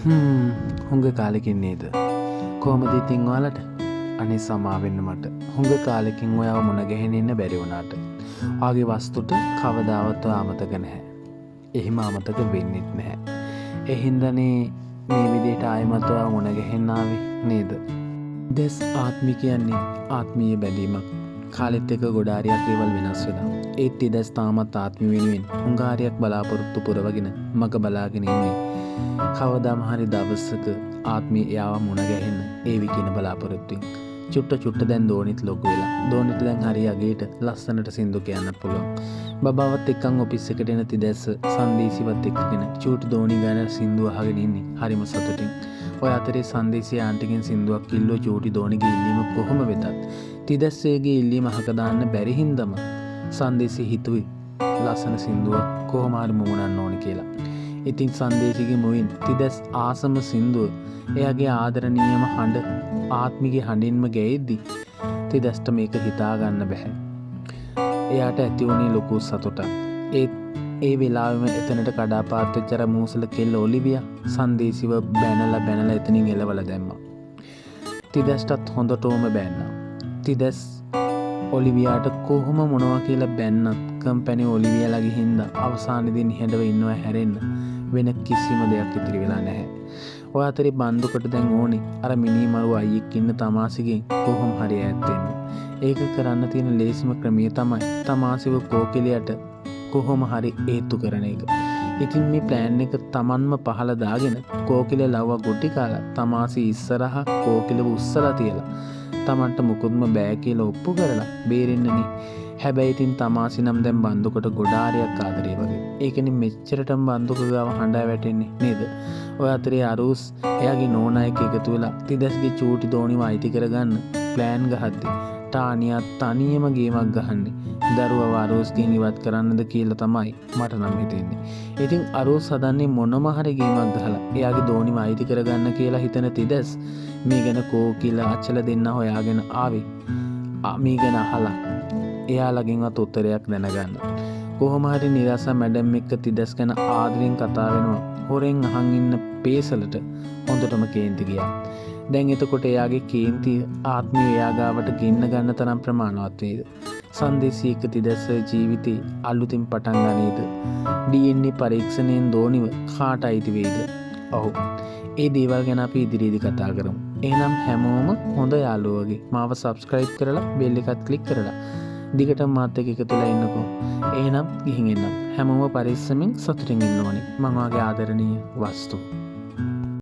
හුඟ කාලෙකින් නේද? කොහොමද ඉතින් ඔයාලට? අනේ සමාවෙන්න මට. හුඟ කාලෙකින් ඔයාව මුණ ගැහෙන්න ඉන්න බැරි වුණාට. ඔයාගේ වස්තුට කවදාවත් අමතක නැහැ. එහෙම අමතක වෙන්නෙත් නැහැ. ඒ හින්දානේ මේ විදිහට ආයෙමත් ඔයාව මුණ ගැහෙන්න ආවේ නේද? දැස් ආත්මය කියන්නේ ආත්මීය බැඳීමක්. කාලෙත් එක ගොඩාරියක් දේවල් වෙනස් වෙනවා. ඒත් ඉදස් තාමත් ආත්මය වෙනුවෙන් හුඟාරියක් බලාපොරොත්තු පුරවගෙන මග බලාගෙන ඉන්නේ. කවදාම හරි දවසක ආත්මය එයාව මුණ ගැහෙන්න ඒවි කියන බලාපොරොත්තුවෙන්. චුට්ට දැන් දෝනිත් ලොකු වෙලා. දෝනිට දැන් හරි අගේට ලස්සනට සින්දු කියන්න පුළුවන්. බබාවත් එක්කන් ඔෆිස් එකට එන තිදැස්ස සංදේසිවත් එක්කගෙන චූටි දෝනි ගැන සින්දු අහගෙන ඉන්නේ. හරිම සතුටින්. ඔය අතරේ සංදේශී ආන්ටිගෙන් සින්දුවක් කිල්ලෝ චූටි දෝනිගේ ඉල්ලීම කොහොම වෙතත් තිදැස්සේගේ ඉල්ලීම අහක දාන්න බැරි හින්දම සංදේශී හිතුවේ ලස්සන සින්දුවක් කොහොම හරි මුමුණන්න ඕනේ කියලා. ඉතින් සංදේශිගේ මුවින් තිදැස් ආසම සින්දුව එයාගේ ආදරණීයම හඬ ආත්මිගේ හඬින්ම ගැයෙද්දි තිදැස්ට මේක හිතා ගන්න බැහැ. එයාට ඇති වුණේ ලොකු සතුටක්. ඒ වෙලාවෙම එතනට කඩාපාත් වෙච්ච අර මූසල කෙල්ල ඔලිවියා සංදේශිව බැනලා එතනින් එලවලා දැම්මා. තිදැස්ටත් හොඳටම බැන්නා. තිදැස් ඔලිවියාට කොහොම මොනවා කියලා බැන්නත් කම්පැනි ඔලිවියාලගේ හින්දා අවසානයේදී නිහඬව ඉන්නවා හැරෙන්න වෙන කිසිම දෙයක් ඉතිරි වෙලා නැහැ. ඔය අතරේ බන්දුකට දැන් ඕනේ අර මිනිමරුව අයියෙක් ඉන්න තමාසිගෙන් කොහොම හරි ඈත් වෙන්න. ඒක කරන්න තියෙන ලේසිම ක්‍රමය තමයි තමාසිව කෝකිලයට කොහොම හරි ඒත්තු කරන එක. ඉතින් මේ ප්ලෑන් එක තමන්ම පහල දාගෙන කෝකිල ලව්ව ගොටි කාලා තමාසි ඉස්සරහා කෝකිලව උස්සලා තියලා තමන්ට මුකුත්ම බෑ කියලා ඔප්පු කරලා බේරෙන්නනේ. හැබැයි ඉතින් තමාසි නම් දැන් බන්දුකට ගොඩාරියක් ආදරේ වගේ. ඒකනේ මෙච්චරටම බන්දුක ගාව හඬා වැටෙන්නේ නේද? ඔය අතරේ අරුස් එයාගේ නෝනා එක්ක එකතු වෙලා තිදැස්ගේ චූටි දෝනිව අයිති කරගන්න ප්ලෑන් ගහද්දි ටානියා තනියම ගේමක් ගහන්නේ. දරුවව අරුස්ගෙන් ඉවත් කරන්නද කියලා තමයි මට නම් හිතෙන්නේ. ඉතින් අරුස් හදන්නේ මොනම හරි ගේමක් ගහලා එයාගේ දෝනිව අයිති කරගන්න කියලා හිතන තිදැස් මේ ගැන කෝකිල අචල දෙන්න හොයාගෙන ආවේ. මේ ගැන අහලා එයාලගෙන්වත් උත්තරයක් දැනගන්න. කොහොම හරි නිරාසා මැඩම් එක්ක තිදැස් ගැන ආදරෙන් කතා වෙනවා. හොරෙන් අහන් ඉන්න පේසලට හොඳටම කේන්ති ගියා. දැන් එතකොට එයාගේ කේන්තිය ආත්මය එයා ගාවට ගෙන්න ගන්න තරම් ප්‍රමාණවත් වේද? සංදේශී එක්ක තිදැස් ජීවිතේ අලුතින් පටන් ගනීද? DNA පරීක්ෂණයෙන් දෝනිව කාට අයිති වේද? ඔව්. ඒ දේවල් ගැන අපි ඉදිරියේදී කතා කරමු. එහෙනම් හැමෝම හොඳ යාළුවෝ වගේ මාව subscribe කරලා bell එකත් click කරලා දිගටම මාත් එක්ක එකතු වෙලා ඉන්නකෝ. එහෙනම් ගිහින් එන්නම්. හැමෝම පරිස්සමින් සතුටින් ඉන්න ඕනේ. මම වාගේ ආදරණීය වස්තු.